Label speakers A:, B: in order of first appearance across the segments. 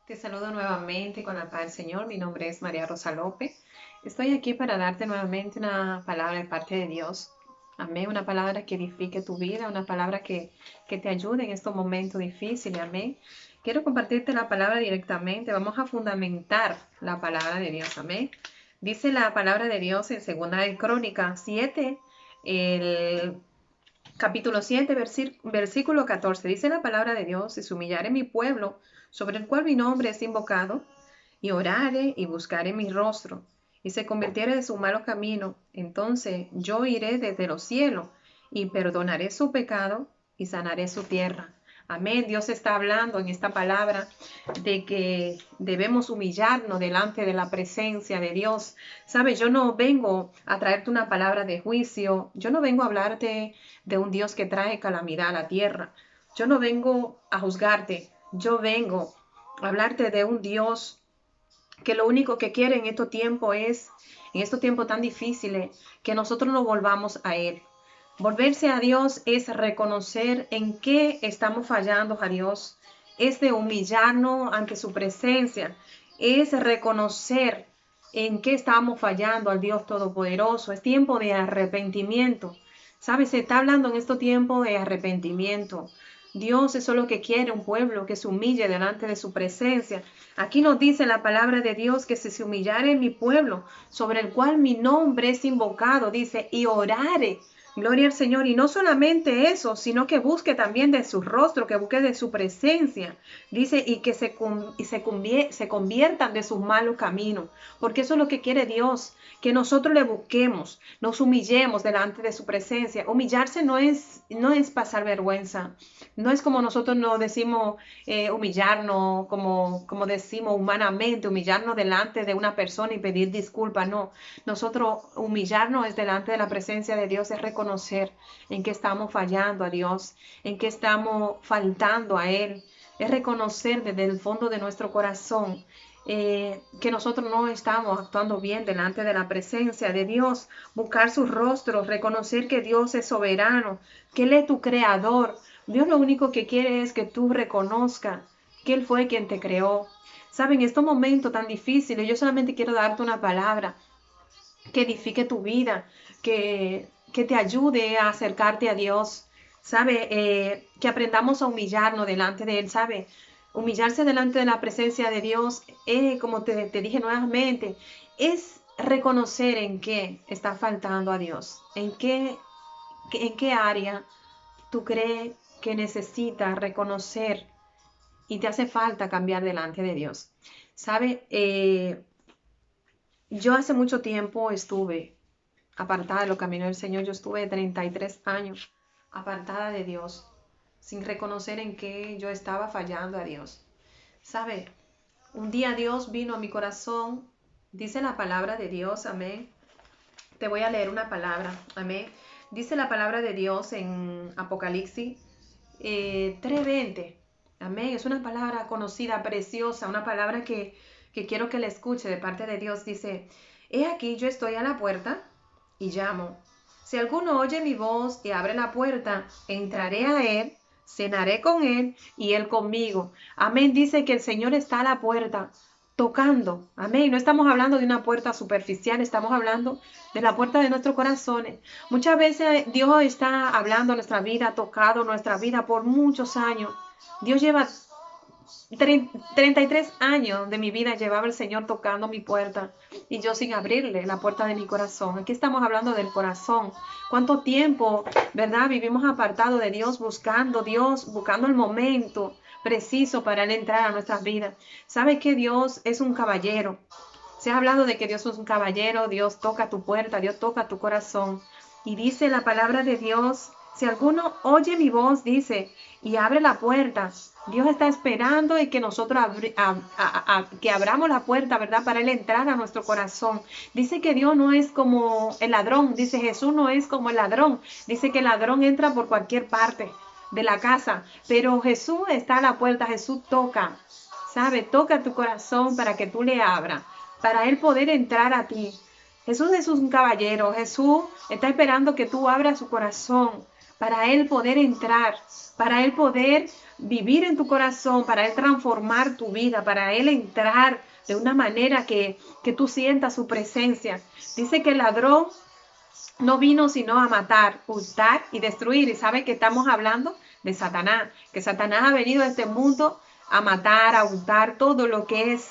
A: Te saludo nuevamente con la paz del Señor. Mi nombre es María Rosa López. Estoy aquí para darte nuevamente una palabra de parte de Dios. Amén. Una palabra que edifique tu vida, una palabra que te ayude en estos momentos difíciles. Amén. Quiero compartirte la palabra directamente. Vamos a fundamentar la palabra de Dios. Amén. Dice la palabra de Dios en Segunda de Crónicas 7, el capítulo 7, versículo 14. Dice la palabra de Dios: si se humillare mi pueblo, sobre el cual mi nombre es invocado, y orare y buscare mi rostro, y se convirtiere de su malo camino, entonces yo iré desde los cielos y perdonaré su pecado y sanaré su tierra. Amén. Dios está hablando en esta palabra de que debemos humillarnos delante de la presencia de Dios. Sabes, yo no vengo a traerte una palabra de juicio, yo no vengo a hablarte de un Dios que trae calamidad a la tierra. Yo no vengo a juzgarte, yo vengo a hablarte de un Dios que lo único que quiere en estos tiempos tan difíciles, que nosotros nos volvamos a Él. Volverse a Dios es reconocer en qué estamos fallando a Dios, es de humillarnos ante su presencia, es reconocer en qué estamos fallando al Dios Todopoderoso. Es tiempo de arrepentimiento. ¿Sabes? Se está hablando en estos tiempos de arrepentimiento. Dios es solo que quiere un pueblo que se humille delante de su presencia. Aquí nos dice la palabra de Dios que si se humillare mi pueblo, sobre el cual mi nombre es invocado, dice, y orare. Gloria al Señor. Y no solamente eso, sino que busque también de su rostro, que busque de su presencia. Dice, y que se conviertan de sus malos caminos. Porque eso es lo que quiere Dios, que nosotros le busquemos, nos humillemos delante de su presencia. Humillarse no es pasar vergüenza. No es como nosotros nos decimos humillarnos, como decimos humanamente, humillarnos delante de una persona y pedir disculpas. No, nosotros humillarnos es delante de la presencia de Dios, es reconocer en qué estamos fallando a Dios, en qué estamos faltando a Él, es reconocer desde el fondo de nuestro corazón que nosotros no estamos actuando bien delante de la presencia de Dios, buscar su rostro, reconocer que Dios es soberano, que Él es tu creador. Dios lo único que quiere es que tú reconozcas que Él fue quien te creó. Saben, en estos momentos tan difíciles, yo solamente quiero darte una palabra que edifique tu vida, que te ayude a acercarte a Dios, ¿sabe? Que aprendamos a humillarnos delante de Él, ¿sabe? Humillarse delante de la presencia de Dios, como te dije nuevamente, es reconocer en qué está faltando a Dios, en qué área tú crees que necesitas reconocer y te hace falta cambiar delante de Dios. ¿Sabe? Yo hace mucho tiempo estuve apartada de los caminos del Señor. Yo estuve 33 años apartada de Dios, sin reconocer en qué yo estaba fallando a Dios. ¿Sabe? Un día Dios vino a mi corazón, dice la palabra de Dios, amén. Te voy a leer una palabra, amén. Dice la palabra de Dios en Apocalipsis 3:20, amén. Es una palabra conocida, preciosa, una palabra que quiero que la escuche de parte de Dios. Dice, he aquí yo estoy a la puerta y llamo. Si alguno oye mi voz y abre la puerta, entraré a él, cenaré con él y él conmigo. Amén. Dice que el Señor está a la puerta tocando. Amén. No estamos hablando de una puerta superficial, estamos hablando de la puerta de nuestros corazones. Muchas veces Dios está hablando nuestra vida, ha tocado nuestra vida por muchos años. Dios lleva 33 años de mi vida llevaba el Señor tocando mi puerta y yo sin abrirle la puerta de mi corazón. Aquí estamos hablando del corazón. ¿Cuánto tiempo, verdad, vivimos apartados de Dios, buscando el momento preciso para Él entrar a nuestras vidas? ¿Sabe que Dios es un caballero? Se ha hablado de que Dios es un caballero, Dios toca tu puerta, Dios toca tu corazón. Y dice la palabra de Dios, si alguno oye mi voz, dice, y abre la puerta, Dios está esperando y que nosotros que abramos la puerta, ¿verdad? Para Él entrar a nuestro corazón. Dice que Dios no es como el ladrón, dice Jesús no es como el ladrón. Dice que el ladrón entra por cualquier parte de la casa, pero Jesús está a la puerta, Jesús toca, ¿sabe? Toca tu corazón para que tú le abras, para Él poder entrar a ti. Jesús es un caballero, Jesús está esperando que tú abras su corazón para Él poder entrar, para Él poder vivir en tu corazón, para Él transformar tu vida, para Él entrar de una manera que tú sientas su presencia. Dice que el ladrón no vino sino a matar, hurtar y destruir. Y sabe que estamos hablando de Satanás, que Satanás ha venido a este mundo a matar, a hurtar todo lo que es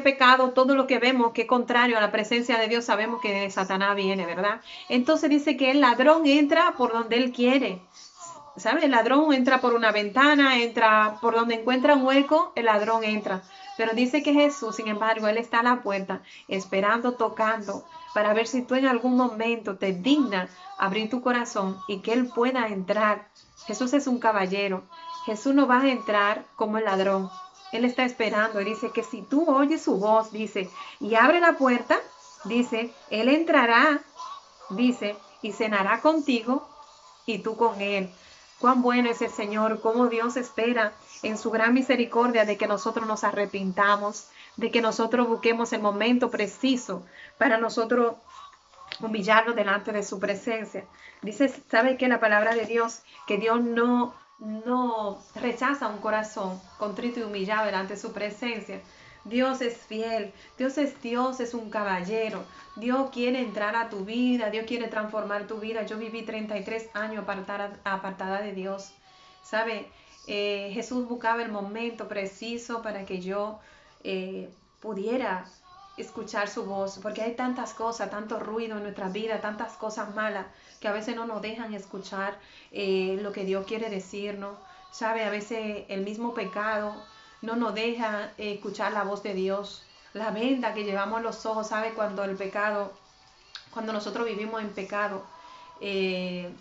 A: pecado, todo lo que vemos que es contrario a la presencia de Dios, sabemos que de Satanás viene, ¿verdad? Entonces dice que el ladrón entra por donde él quiere. ¿Sabe? El ladrón entra por una ventana, entra por donde encuentra un hueco, el ladrón entra. Pero dice que Jesús, sin embargo, Él está a la puerta, esperando, tocando, para ver si tú en algún momento te dignas abrir tu corazón y que Él pueda entrar. Jesús es un caballero. Jesús no va a entrar como el ladrón. Él está esperando y dice que si tú oyes su voz, dice, y abre la puerta, dice, Él entrará, dice, y cenará contigo y tú con Él. Cuán bueno es el Señor, cómo Dios espera en su gran misericordia de que nosotros nos arrepintamos, de que nosotros busquemos el momento preciso para nosotros humillarnos delante de su presencia. Dice, ¿sabe qué? La palabra de Dios, que Dios no rechaza un corazón contrito y humillado delante de su presencia. Dios es fiel, Dios, es un caballero. Dios quiere entrar a tu vida, Dios quiere transformar tu vida. Yo viví 33 años apartada de Dios. ¿Sabe? Jesús buscaba el momento preciso para que yo pudiera escuchar su voz, porque hay tantas cosas, tanto ruido en nuestra vida, tantas cosas malas que a veces no nos dejan escuchar lo que Dios quiere decirnos. ¿Sabe? A veces el mismo pecado no nos deja escuchar la voz de Dios. La venda que llevamos en los ojos, ¿sabe? Cuando el pecado, cuando nosotros vivimos en pecado, el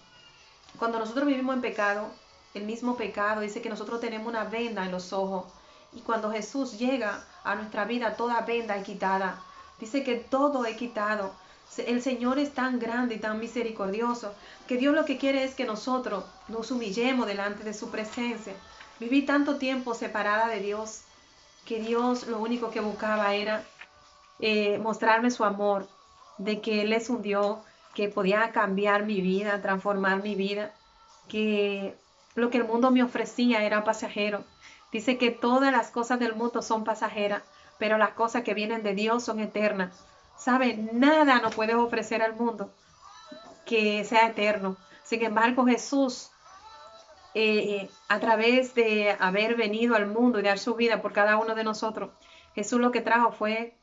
A: mismo pecado dice que nosotros tenemos una venda en los ojos. Y cuando Jesús llega a nuestra vida, toda venda es quitada. Dice que todo es quitado. El Señor es tan grande y tan misericordioso que Dios lo que quiere es que nosotros nos humillemos delante de su presencia. Viví tanto tiempo separada de Dios que Dios lo único que buscaba era mostrarme su amor, de que Él es un Dios que podía cambiar mi vida, transformar mi vida, que lo que el mundo me ofrecía era pasajero. Dice que todas las cosas del mundo son pasajeras, pero las cosas que vienen de Dios son eternas. ¿Sabe? Nada nos puede ofrecer al mundo que sea eterno. Sin embargo, Jesús, a través de haber venido al mundo y dar su vida por cada uno de nosotros, Jesús lo que trajo fue,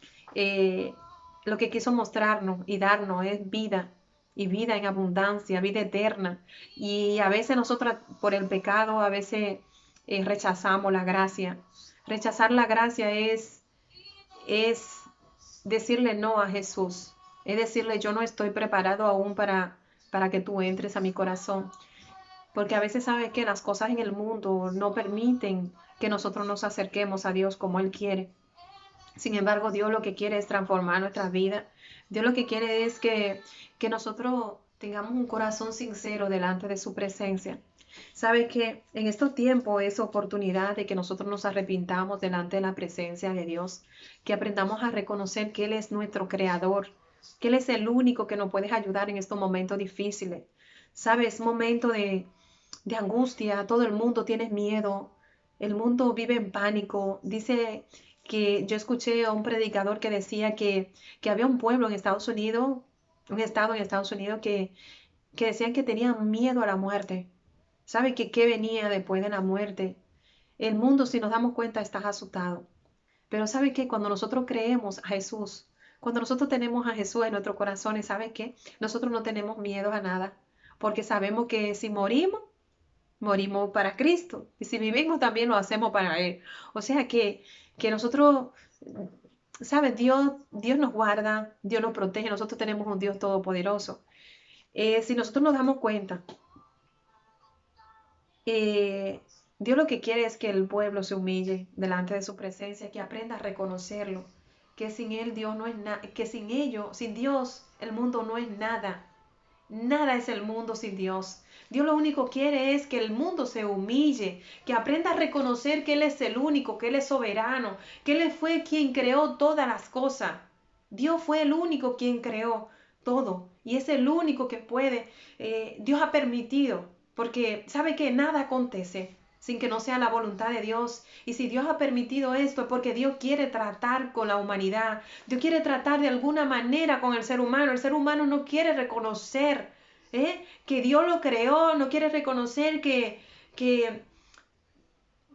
A: lo que quiso mostrarnos y darnos es vida, y vida en abundancia, vida eterna. Y a veces nosotros por el pecado, a veces rechazamos la gracia. Rechazar la gracia es decirle no a Jesús. Es decirle, yo no estoy preparado aún para que tú entres a mi corazón. Porque a veces sabes que las cosas en el mundo no permiten que nosotros nos acerquemos a Dios como Él quiere. Sin embargo, Dios lo que quiere es transformar nuestra vida. Dios lo que quiere es que nosotros tengamos un corazón sincero delante de su presencia. Sabe que en estos tiempos es oportunidad de que nosotros nos arrepintamos delante de la presencia de Dios, que aprendamos a reconocer que Él es nuestro creador, que Él es el único que nos puede ayudar en estos momentos difíciles. Sabe, es momento de angustia, todo el mundo tiene miedo, el mundo vive en pánico. Dice que yo escuché a un predicador que decía que había un pueblo en Estados Unidos, un estado en Estados Unidos que decían que tenían miedo a la muerte. ¿Sabe que qué venía después de la muerte? El mundo, si nos damos cuenta, está asustado. Pero ¿sabe qué? Cuando nosotros creemos a Jesús, cuando nosotros tenemos a Jesús en nuestros corazones, ¿sabe qué? Nosotros no tenemos miedo a nada, porque sabemos que si morimos, morimos para Cristo. Y si vivimos, también lo hacemos para Él. O sea que nosotros, ¿sabe? Dios nos guarda, Dios nos protege, nosotros tenemos un Dios todopoderoso. Si nosotros nos damos cuenta, Dios lo que quiere es que el pueblo se humille delante de su presencia, que aprenda a reconocerlo, que sin Él Dios no es nada, que sin ellos, sin Dios, el mundo no es nada. Nada es el mundo sin Dios. Dios lo único que quiere es que el mundo se humille, que aprenda a reconocer que Él es el único, que Él es soberano, que Él fue quien creó todas las cosas. Dios fue el único quien creó. todo. Y es el único que puede. Dios ha permitido, porque sabe que nada acontece sin que no sea la voluntad de Dios. Y si Dios ha permitido esto es porque Dios quiere tratar con la humanidad. Dios quiere tratar de alguna manera con el ser humano. El ser humano no quiere reconocer que Dios lo creó, no quiere reconocer que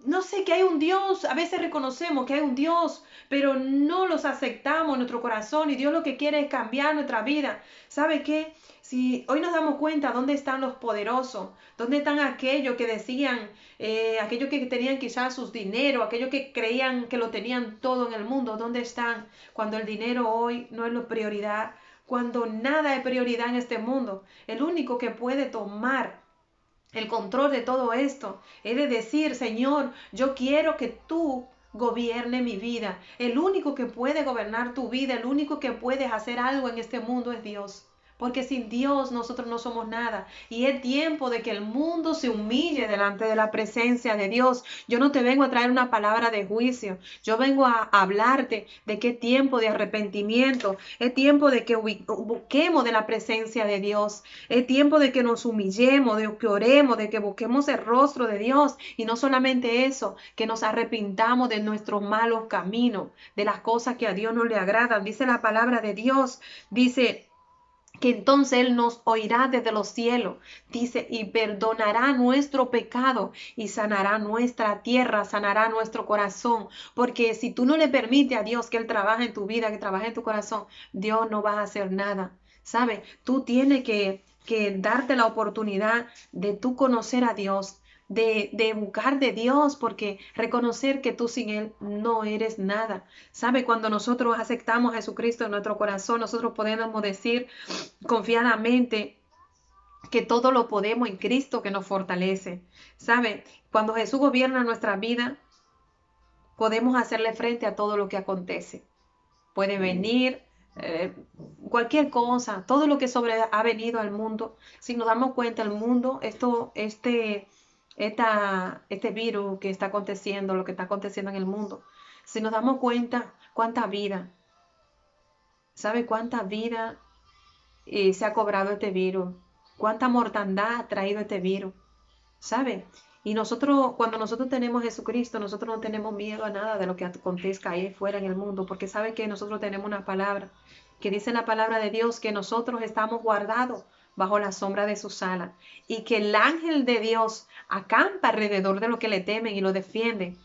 A: no sé, que hay un Dios. A veces reconocemos que hay un Dios, pero no los aceptamos en nuestro corazón, y Dios lo que quiere es cambiar nuestra vida. ¿Sabe qué? Si hoy nos damos cuenta dónde están los poderosos, dónde están aquellos que decían, aquellos que tenían quizás sus dinero, aquellos que creían que lo tenían todo en el mundo, ¿dónde están cuando el dinero hoy no es la prioridad? Cuando nada es prioridad en este mundo. El único que puede tomar el control de todo esto es de decir: Señor, yo quiero que tú gobierne mi vida. El único que puede gobernar tu vida, el único que puede hacer algo en este mundo es Dios. Porque sin Dios nosotros no somos nada. Y es tiempo de que el mundo se humille delante de la presencia de Dios. Yo no te vengo a traer una palabra de juicio. Yo vengo a hablarte de qué tiempo de arrepentimiento. Es tiempo de que busquemos de la presencia de Dios. Es tiempo de que nos humillemos, de que oremos, de que busquemos el rostro de Dios. Y no solamente eso, que nos arrepintamos de nuestros malos caminos, de las cosas que a Dios no le agradan. Dice la palabra de Dios, dice que entonces Él nos oirá desde los cielos, dice, y perdonará nuestro pecado y sanará nuestra tierra, sanará nuestro corazón. Porque si tú no le permites a Dios que Él trabaje en tu vida, que trabaje en tu corazón, Dios no va a hacer nada. ¿Sabes? Tú tienes que darte la oportunidad de tú conocer a Dios, de buscar de Dios, porque reconocer que tú sin Él no eres nada. ¿Sabe? Cuando nosotros aceptamos a Jesucristo en nuestro corazón, nosotros podemos decir confiadamente que todo lo podemos en Cristo que nos fortalece. ¿Sabe? Cuando Jesús gobierna nuestra vida, podemos hacerle frente a todo lo que acontece. Puede venir cualquier cosa, todo lo que ha venido al mundo. Si nos damos cuenta, el mundo, este virus que está aconteciendo, lo que está aconteciendo en el mundo, si nos damos cuenta, cuánta vida, ¿sabe cuánta vida se ha cobrado este virus? ¿Cuánta mortandad ha traído este virus? ¿Sabe? Y nosotros, cuando nosotros tenemos Jesucristo, nosotros no tenemos miedo a nada de lo que acontezca ahí fuera en el mundo, porque sabe que nosotros tenemos una palabra, que dice la palabra de Dios, que nosotros estamos guardados bajo la sombra de sus alas, y que el ángel de Dios acampa alrededor de lo que le temen y lo defienden.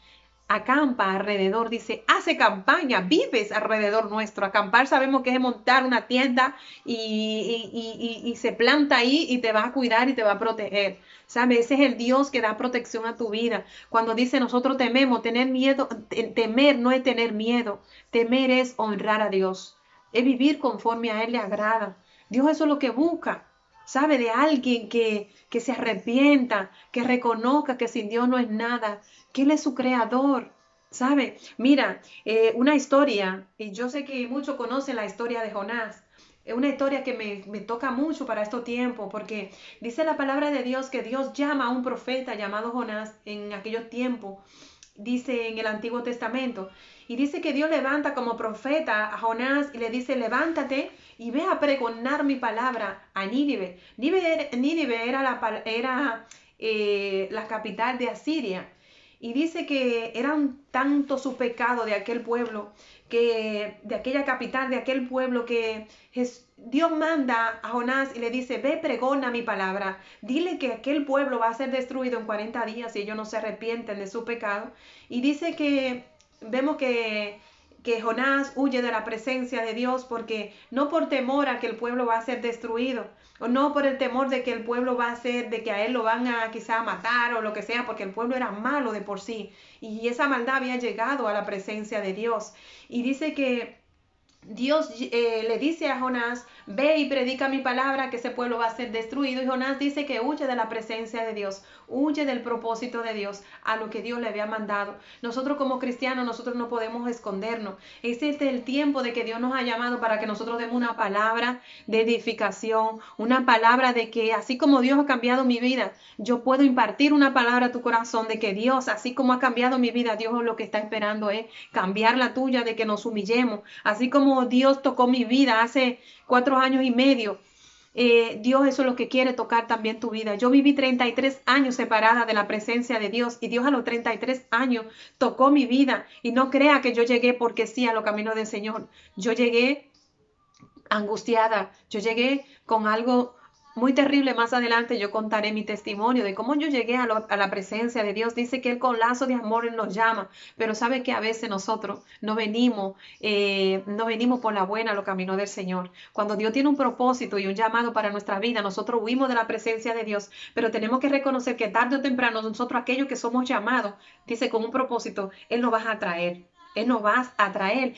A: Acampa alrededor, dice, hace campaña, vives alrededor nuestro. Acampar sabemos que es montar una tienda y se planta ahí y te va a cuidar y te va a proteger. ¿Sabe? Ese es el Dios que da protección a tu vida. Cuando dice nosotros tememos, tener miedo, temer no es tener miedo, temer es honrar a Dios, es vivir conforme a Él le agrada. Dios eso es lo que busca. ¿Sabe? De alguien que se arrepienta, que reconozca que sin Dios no es nada, que Él es su creador. ¿Sabe? Mira, una historia, y yo sé que muchos conocen la historia de Jonás. Es una historia que me toca mucho para estos tiempos, porque dice la palabra de Dios que Dios llama a un profeta llamado Jonás en aquellos tiempos, dice en el Antiguo Testamento, y dice que Dios levanta como profeta a Jonás y le dice: levántate y ve a pregonar mi palabra a Nínive. Nínive era la capital de Asiria. Y dice que eran tanto su pecado de aquel pueblo, que de aquella capital, de aquel pueblo, que Dios manda a Jonás y le dice: ve, pregona mi palabra, dile que aquel pueblo va a ser destruido en 40 días si ellos no se arrepienten de su pecado. Y dice que vemos que Jonás huye de la presencia de Dios, porque no por temor a que el pueblo va a ser destruido, o no por el temor de que el pueblo va a ser, de que a él lo van a quizá matar o lo que sea, porque el pueblo era malo de por sí y esa maldad había llegado a la presencia de Dios. Y dice que Dios le dice a Jonás: ve y predica mi palabra, que ese pueblo va a ser destruido. Y Jonás dice que huye de la presencia de Dios, huye del propósito de Dios, a lo que Dios le había mandado. Nosotros como cristianos, nosotros no podemos escondernos. Este es el tiempo de que Dios nos ha llamado para que nosotros demos una palabra de edificación, una palabra de que así como Dios ha cambiado mi vida, yo puedo impartir una palabra a tu corazón de que Dios, así como ha cambiado mi vida, Dios lo que está esperando es cambiar la tuya, de que nos humillemos, así como cómo Dios tocó mi vida hace 4 años y medio. Dios eso es lo que quiere tocar también tu vida. Yo viví 33 años separada de la presencia de Dios y Dios a los 33 años tocó mi vida. Y no crea que yo llegué porque sí a los caminos del Señor. Yo llegué angustiada, yo llegué con algo muy terrible. Más adelante yo contaré mi testimonio de cómo yo llegué a la presencia de Dios. Dice que Él con lazo de amor Él nos llama, pero sabe que a veces nosotros no venimos por la buena a los caminos del Señor. Cuando Dios tiene un propósito y un llamado para nuestra vida, nosotros huimos de la presencia de Dios, pero tenemos que reconocer que tarde o temprano nosotros, aquellos que somos llamados, dice con un propósito, Él nos va a atraer. Él nos va a atraer,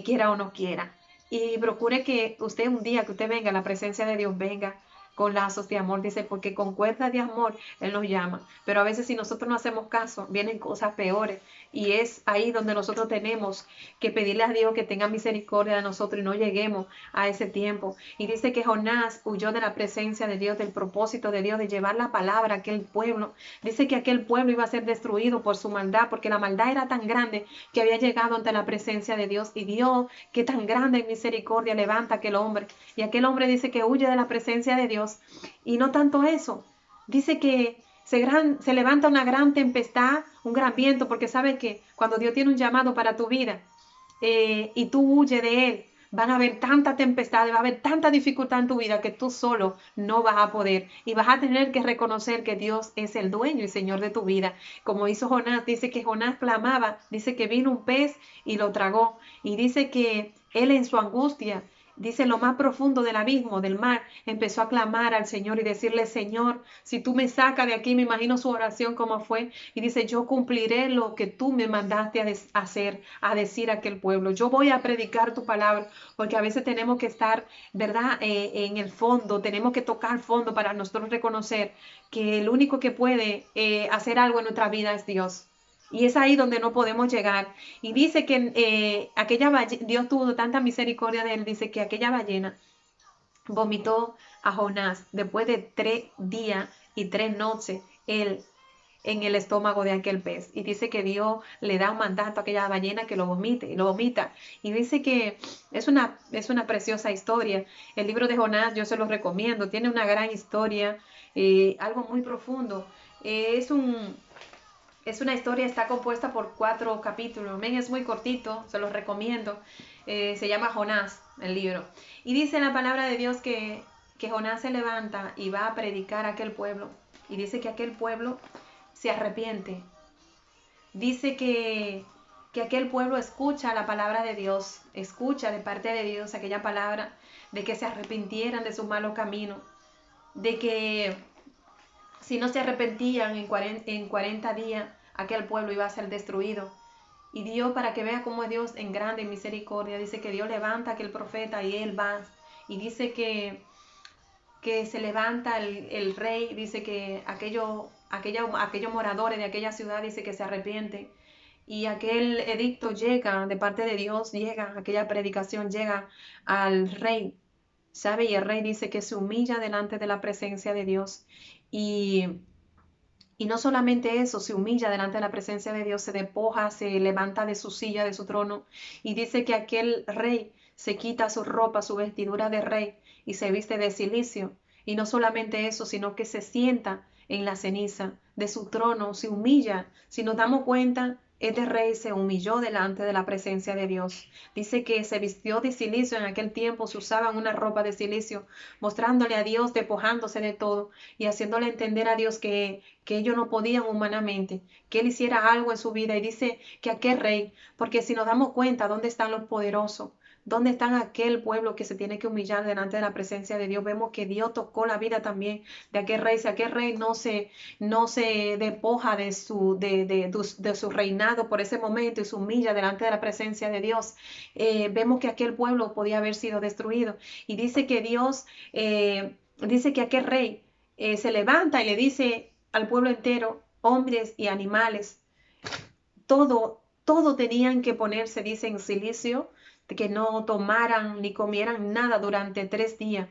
A: quiera o no quiera. Y procure que usted un día que usted venga a la presencia de Dios, venga con lazos de amor, dice, porque con cuerdas de amor Él nos llama. Pero a veces si nosotros no hacemos caso, vienen cosas peores. Y es ahí donde nosotros tenemos que pedirle a Dios que tenga misericordia de nosotros y no lleguemos a ese tiempo. Y dice que Jonás huyó de la presencia de Dios, del propósito de Dios, de llevar la palabra a aquel pueblo. Dice que aquel pueblo iba a ser destruido por su maldad, porque la maldad era tan grande que había llegado ante la presencia de Dios. Y Dios, que tan grande en misericordia, levanta a aquel hombre. Y aquel hombre dice que huye de la presencia de Dios. Y no tanto eso, dice que se levanta una gran tempestad, un gran viento, porque sabe que cuando Dios tiene un llamado para tu vida y tú huyes de Él, van a haber tanta tempestad, va a haber tanta dificultad en tu vida que tú solo no vas a poder. Y vas a tener que reconocer que Dios es el dueño y Señor de tu vida. Como hizo Jonás, dice que Jonás clamaba, dice que vino un pez y lo tragó. Y dice que él en su angustia, dice, lo más profundo del abismo, del mar, empezó a clamar al Señor y decirle, Señor, si tú me sacas de aquí, me imagino su oración como fue, y dice, yo cumpliré lo que tú me mandaste a hacer, a decir a aquel pueblo. Yo voy a predicar tu palabra, porque a veces tenemos que estar, ¿verdad? En el fondo, tenemos que tocar fondo para nosotros reconocer que el único que puede hacer algo en nuestra vida es Dios. Y es ahí donde no podemos llegar. Y dice que Dios tuvo tanta misericordia de él, dice que aquella ballena vomitó a Jonás después de 3 días y 3 noches él en el estómago de aquel pez. Y dice que Dios le da un mandato a aquella ballena que lo vomite, y lo vomita. Y dice que es una preciosa historia. El libro de Jonás yo se lo recomiendo, tiene una gran historia, algo muy profundo. Es una historia, está compuesta por 4 capítulos. Es muy cortito, se los recomiendo. Se llama Jonás, el libro. Y dice la palabra de Dios que Jonás se levanta y va a predicar a aquel pueblo. Y dice que aquel pueblo se arrepiente. Dice que aquel pueblo escucha la palabra de Dios, escucha de parte de Dios aquella palabra de que se arrepintieran de su malo camino, de que si no se arrepentían en 40 días, aquel pueblo iba a ser destruido. Y Dios, para que vea cómo es Dios en grande misericordia, dice que Dios levanta a aquel profeta y él va. Y dice que se levanta el rey, dice que aquellos moradores de aquella ciudad, dice que se arrepienten. Y aquel edicto llega de parte de Dios, aquella predicación llega al rey, ¿sabe? Y el rey dice que se humilla delante de la presencia de Dios. Y no solamente eso, se humilla delante de la presencia de Dios, se despoja, se levanta de su silla, de su trono, y dice que aquel rey se quita su ropa, su vestidura de rey, y se viste de cilicio. Y no solamente eso, sino que se sienta en la ceniza de su trono, se humilla. Si nos damos cuenta, este rey se humilló delante de la presencia de Dios. Dice que se vistió de cilicio. En aquel tiempo se usaban una ropa de cilicio, mostrándole a Dios, despojándose de todo y haciéndole entender a Dios que ellos no podían humanamente, que Él hiciera algo en su vida. Y dice que aquel rey, porque si nos damos cuenta, ¿dónde están los poderosos? ¿Dónde están aquel pueblo que se tiene que humillar delante de la presencia de Dios? Vemos que Dios tocó la vida también de aquel rey. Si aquel rey no se despoja de su reinado por ese momento y se humilla delante de la presencia de Dios, vemos que aquel pueblo podía haber sido destruido. Y dice que Dios, dice que aquel rey se levanta y le dice al pueblo entero, hombres y animales, todo tenían que ponerse, dice, en silicio, de que no tomaran ni comieran nada durante 3 días.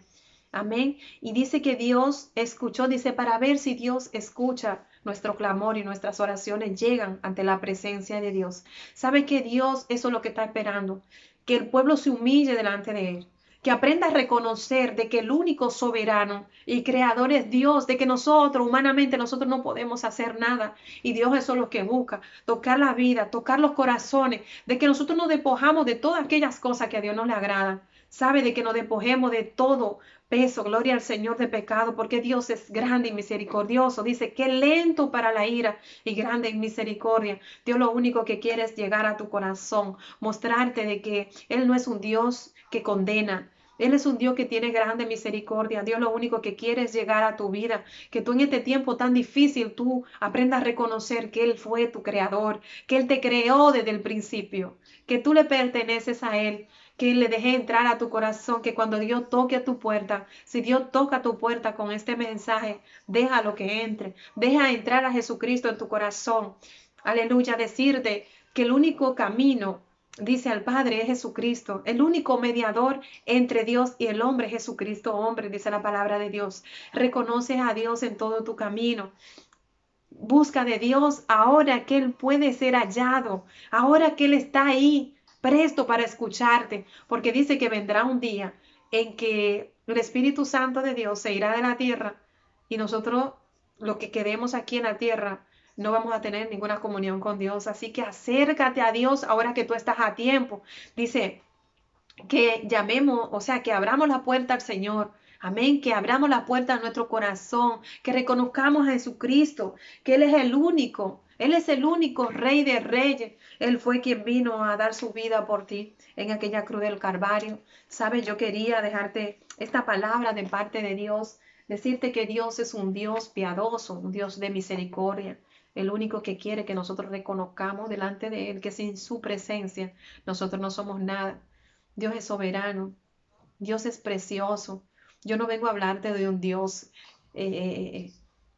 A: Amén. Y dice que Dios escuchó, dice, para ver si Dios escucha nuestro clamor y nuestras oraciones llegan ante la presencia de Dios. ¿Sabe que Dios eso es lo que está esperando? Que el pueblo se humille delante de Él, que aprenda a reconocer de que el único soberano y creador es Dios, de que nosotros, humanamente, nosotros no podemos hacer nada. Y Dios eso es lo que busca, tocar la vida, tocar los corazones, de que nosotros nos despojamos de todas aquellas cosas que a Dios no le agradan. Sabe de que nos despojemos de todo peso, gloria al Señor, de pecado, porque Dios es grande y misericordioso. Dice que lento para la ira y grande en misericordia. Dios lo único que quiere es llegar a tu corazón, mostrarte de que Él no es un Dios que condena. Él es un Dios que tiene grande misericordia. Dios lo único que quiere es llegar a tu vida, que tú en este tiempo tan difícil tú aprendas a reconocer que Él fue tu creador, que Él te creó desde el principio, que tú le perteneces a Él, que le deje entrar a tu corazón, que cuando Dios toque a tu puerta, si Dios toca tu puerta con este mensaje, déjalo que entre, deja entrar a Jesucristo en tu corazón. Aleluya, decirte que el único camino, dice al Padre, es Jesucristo. El único mediador entre Dios y el hombre es Jesucristo, hombre, dice la palabra de Dios. Reconoce a Dios en todo tu camino. Busca de Dios ahora que Él puede ser hallado, ahora que Él está ahí, presto para escucharte, porque dice que vendrá un día en que el Espíritu Santo de Dios se irá de la tierra y nosotros, los que quedemos aquí en la tierra, no vamos a tener ninguna comunión con Dios. Así que acércate a Dios ahora que tú estás a tiempo. Dice que llamemos, o sea, que abramos la puerta al Señor. Amén, que abramos la puerta a nuestro corazón, que reconozcamos a Jesucristo, que Él es el único Rey de Reyes. Él fue quien vino a dar su vida por ti en aquella cruz del Calvario. Sabes, yo quería dejarte esta palabra de parte de Dios, decirte que Dios es un Dios piadoso, un Dios de misericordia. El único que quiere que nosotros reconozcamos delante de Él que sin su presencia nosotros no somos nada. Dios es soberano, Dios es precioso. Yo no vengo a hablarte de un Dios,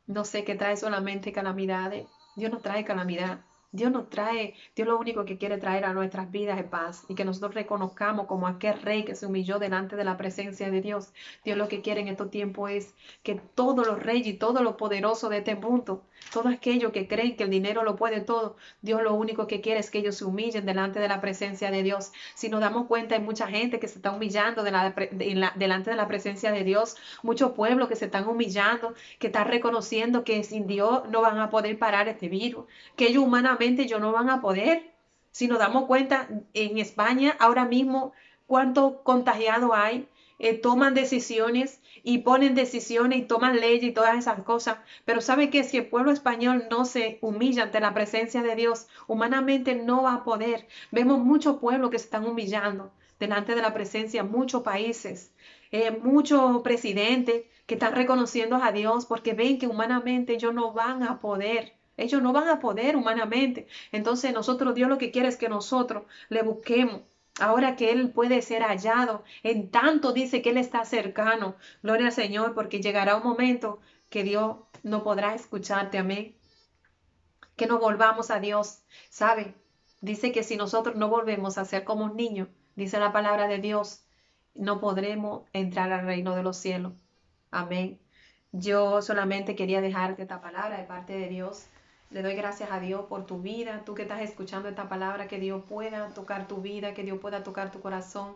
A: no sé, que trae solamente calamidades. Dios no trae calamidad. Dios nos trae, Dios lo único que quiere traer a nuestras vidas es paz y que nosotros reconozcamos como aquel rey que se humilló delante de la presencia de Dios. Dios lo que quiere en estos tiempos es que todos los reyes y todos los poderosos de este mundo, todos aquellos que creen que el dinero lo puede todo, Dios lo único que quiere es que ellos se humillen delante de la presencia de Dios. Si nos damos cuenta, hay mucha gente que se está humillando delante de la presencia de Dios, muchos pueblos que se están humillando, que están reconociendo que sin Dios no van a poder parar este virus, que ellos humanamente ellos no van a poder. Si nos damos cuenta, en España ahora mismo, cuántos contagiados hay, toman decisiones y ponen decisiones y toman leyes y todas esas cosas. Pero ¿sabe qué? Si el pueblo español no se humilla ante la presencia de Dios, humanamente no va a poder. Vemos muchos pueblos que se están humillando delante de la presencia, muchos países, muchos presidentes que están reconociendo a Dios porque ven que humanamente ellos no van a poder. Ellos no van a poder humanamente. Entonces nosotros, Dios lo que quiere es que nosotros le busquemos. Ahora que Él puede ser hallado, en tanto dice que Él está cercano. Gloria al Señor, porque llegará un momento que Dios no podrá escucharte. Amén. Que no volvamos a Dios. ¿Sabe? Dice que si nosotros no volvemos a ser como un niño, dice la palabra de Dios, no podremos entrar al reino de los cielos. Amén. Yo solamente quería dejarte esta palabra de parte de Dios. Le doy gracias a Dios por tu vida, tú que estás escuchando esta palabra, que Dios pueda tocar tu vida, que Dios pueda tocar tu corazón.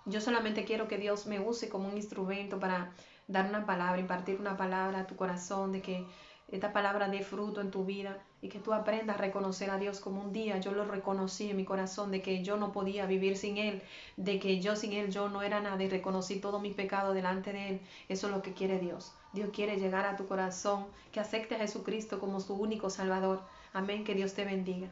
A: Yo solamente quiero que Dios me use como un instrumento para dar una palabra, impartir una palabra a tu corazón, de que esta palabra dé fruto en tu vida y que tú aprendas a reconocer a Dios como un día yo lo reconocí en mi corazón, de que yo no podía vivir sin Él, de que yo sin Él yo no era nada y reconocí todos mis pecados delante de Él. Eso es lo que quiere Dios. Dios quiere llegar a tu corazón, que acepte a Jesucristo como su único Salvador. Amén, que Dios te bendiga.